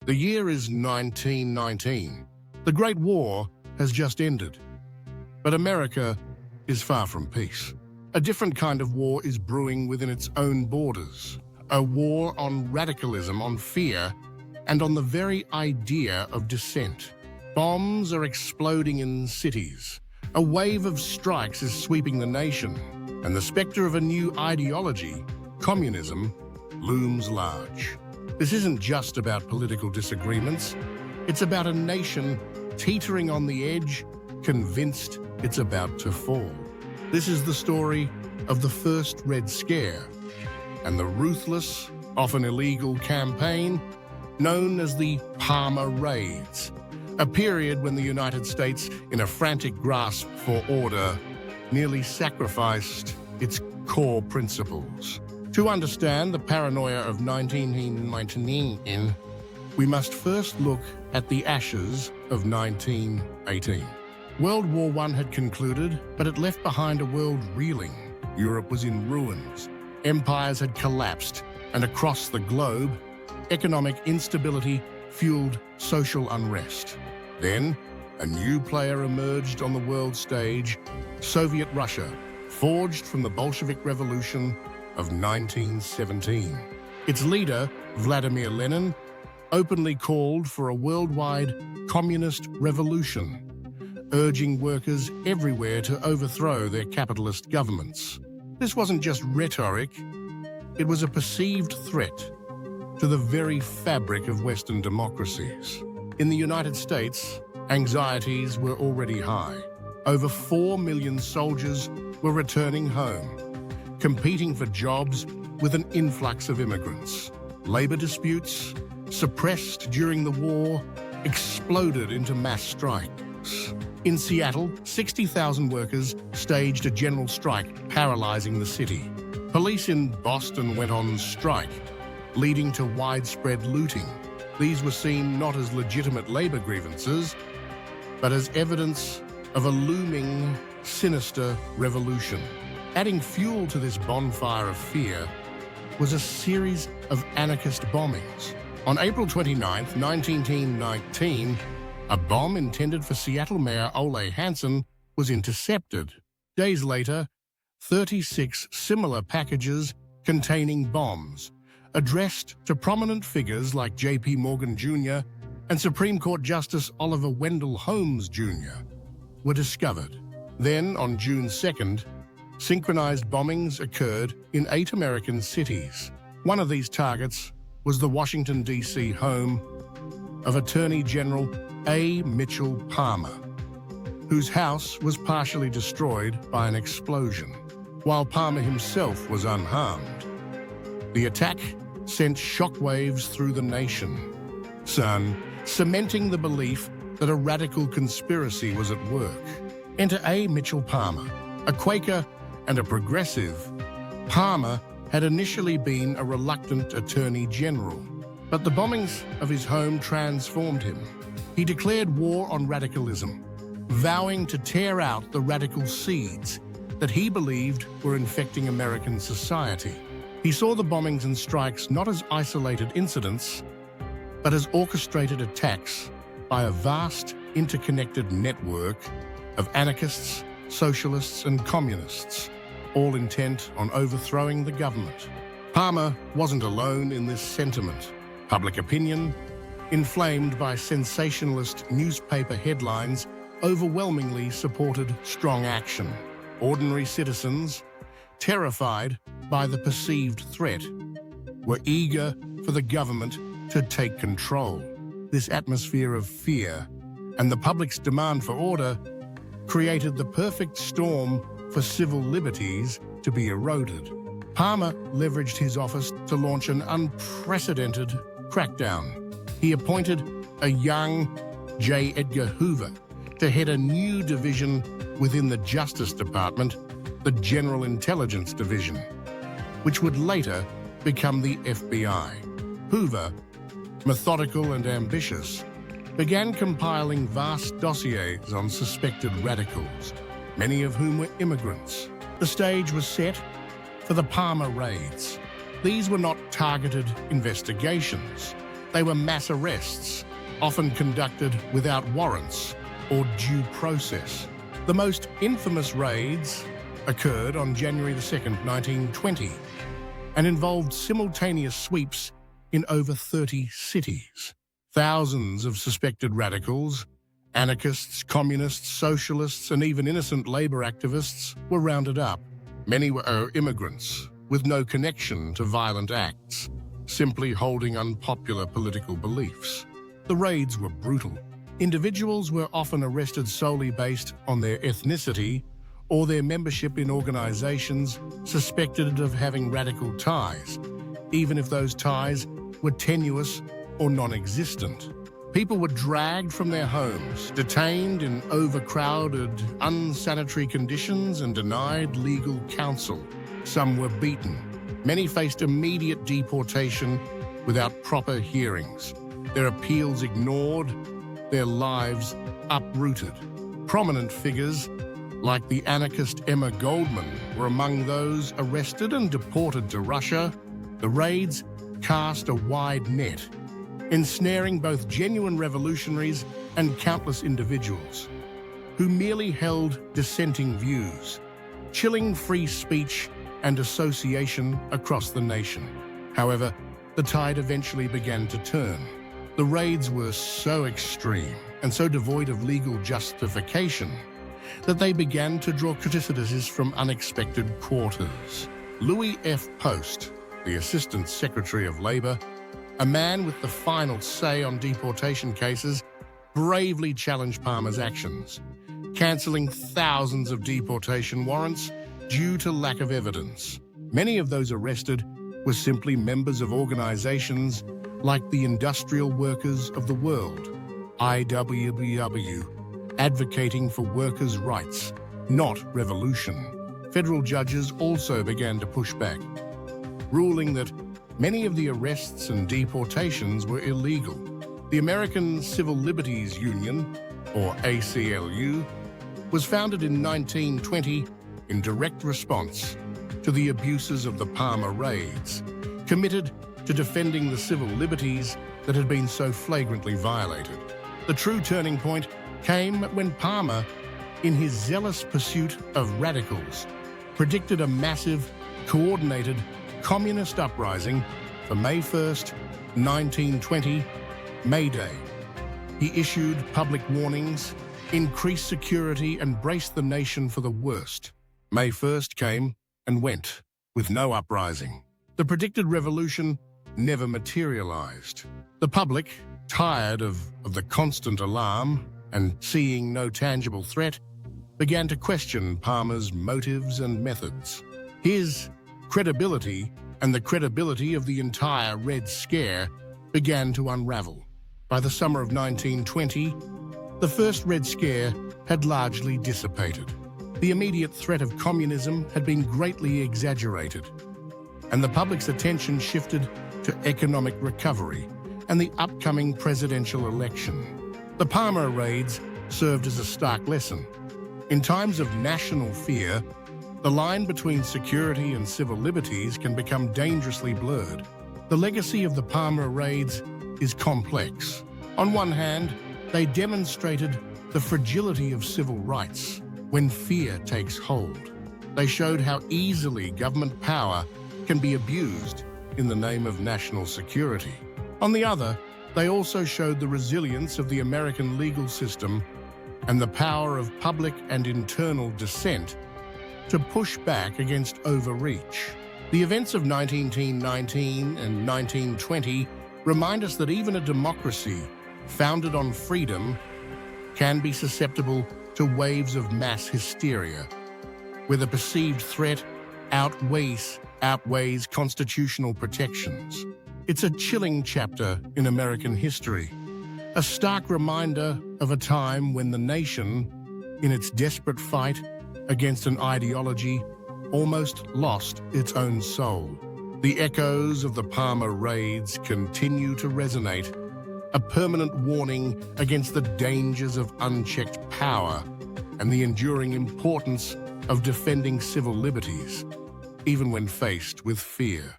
The year is 1919. The Great War has just ended. But America is far from peace. A different kind of war is brewing within its own borders. A war on radicalism, on fear, and on the very idea of dissent. Bombs are exploding in cities. A wave of strikes is sweeping the nation, and the specter of a new ideology, communism, looms large. This isn't just about political disagreements. It's about a nation teetering on the edge, convinced it's about to fall. This is the story of the first Red Scare and the ruthless, often illegal campaign known as the Palmer Raids, a period when the United States, in a frantic grasp for order, nearly sacrificed its core principles. To understand the paranoia of 1919, we must first look at the ashes of 1918. World War I had concluded, but it left behind a world reeling. Europe was in ruins. Empires had collapsed, and across the globe, economic instability fueled social unrest. Then, a new player emerged on the world stage, Soviet Russia, forged from the Bolshevik Revolution of 1917. Its leader, Vladimir Lenin, openly called for a worldwide communist revolution, urging workers everywhere to overthrow their capitalist governments. This wasn't just rhetoric, it was a perceived threat to the very fabric of Western democracies. In the United States, anxieties were already high. Over 4 million soldiers were returning home, competing for jobs with an influx of immigrants. Labor disputes, suppressed during the war, exploded into mass strikes. In Seattle, 60,000 workers staged a general strike, paralyzing the city. Police in Boston went on strike, leading to widespread looting. These were seen not as legitimate labor grievances, but as evidence of a looming, sinister revolution. Adding fuel to this bonfire of fear was a series of anarchist bombings. On April 29, 1919, a bomb intended for Seattle Mayor Ole Hansen was intercepted. Days later, 36 similar packages containing bombs, addressed to prominent figures like J.P. Morgan Jr. and Supreme Court Justice Oliver Wendell Holmes Jr., were discovered. Then, on June 2nd, synchronized bombings occurred in 8 American cities. One of these targets was the Washington, D.C. home of Attorney General A. Mitchell Palmer, whose house was partially destroyed by an explosion, while Palmer himself was unharmed. The attack sent shockwaves through the nation, cementing the belief that a radical conspiracy was at work. Enter A. Mitchell Palmer, a Quaker and a progressive. Palmer had initially been a reluctant attorney general, but the bombings of his home transformed him. He declared war on radicalism, vowing to tear out the radical seeds that he believed were infecting American society. He saw the bombings and strikes not as isolated incidents, but as orchestrated attacks by a vast, interconnected network of anarchists, socialists, and communists, all intent on overthrowing the government. Palmer wasn't alone in this sentiment. Public opinion, inflamed by sensationalist newspaper headlines, overwhelmingly supported strong action. Ordinary citizens, terrified by the perceived threat, were eager for the government to take control. This atmosphere of fear and the public's demand for order created the perfect storm for civil liberties to be eroded. Palmer leveraged his office to launch an unprecedented crackdown. He appointed a young J. Edgar Hoover to head a new division within the Justice Department, the General Intelligence Division, which would later become the FBI. Hoover, methodical and ambitious, began compiling vast dossiers on suspected radicals, many of whom were immigrants. The stage was set for the Palmer Raids. These were not targeted investigations. They were mass arrests, often conducted without warrants or due process. The most infamous raids occurred on January 2nd, 1920, and involved simultaneous sweeps in over 30 cities. Thousands of suspected radicals, anarchists, communists, socialists, and even innocent labor activists were rounded up. Many were immigrants with no connection to violent acts, simply holding unpopular political beliefs. The raids were brutal. Individuals were often arrested solely based on their ethnicity or their membership in organizations suspected of having radical ties, even if those ties were tenuous or non-existent. People were dragged from their homes, detained in overcrowded, unsanitary conditions, and denied legal counsel. Some were beaten. Many faced immediate deportation without proper hearings, their appeals ignored, their lives uprooted. Prominent figures like the anarchist Emma Goldman were among those arrested and deported to Russia. The raids cast a wide net, ensnaring both genuine revolutionaries and countless individuals who merely held dissenting views, chilling free speech and association across the nation. However, the tide eventually began to turn. The raids were so extreme and so devoid of legal justification that they began to draw criticism from unexpected quarters. Louis F. Post, the Assistant Secretary of Labor, a man with the final say on deportation cases, bravely challenged Palmer's actions, cancelling thousands of deportation warrants due to lack of evidence. Many of those arrested were simply members of organizations like the Industrial Workers of the World, IWW, advocating for workers' rights, not revolution. Federal judges also began to push back, ruling that many of the arrests and deportations were illegal. The American Civil Liberties Union, or ACLU, was founded in 1920 in direct response to the abuses of the Palmer raids, committed to defending the civil liberties that had been so flagrantly violated. The true turning point came when Palmer, in his zealous pursuit of radicals, predicted a massive, coordinated communist uprising for May 1st, 1920, May Day. He issued public warnings, increased security, and braced the nation for the worst. May 1st came and went with no uprising. The predicted revolution never materialized. The public, tired of the constant alarm and seeing no tangible threat, began to question Palmer's motives and methods. His credibility and the credibility of the entire Red Scare began to unravel. By the summer of 1920, the first Red Scare had largely dissipated. The immediate threat of communism had been greatly exaggerated, and the public's attention shifted to economic recovery and the upcoming presidential election. The Palmer raids served as a stark lesson. In times of national fear, the line between security and civil liberties can become dangerously blurred. The legacy of the Palmer raids is complex. On one hand, they demonstrated the fragility of civil rights when fear takes hold. They showed how easily government power can be abused in the name of national security. On the other, they also showed the resilience of the American legal system and the power of public and internal dissent to push back against overreach. The events of 1919 and 1920 remind us that even a democracy founded on freedom can be susceptible to waves of mass hysteria, where the perceived threat outweighs constitutional protections. It's a chilling chapter in American history, a stark reminder of a time when the nation, in its desperate fight against an ideology, almost lost its own soul. The echoes of the Palmer raids continue to resonate, a permanent warning against the dangers of unchecked power and the enduring importance of defending civil liberties, even when faced with fear.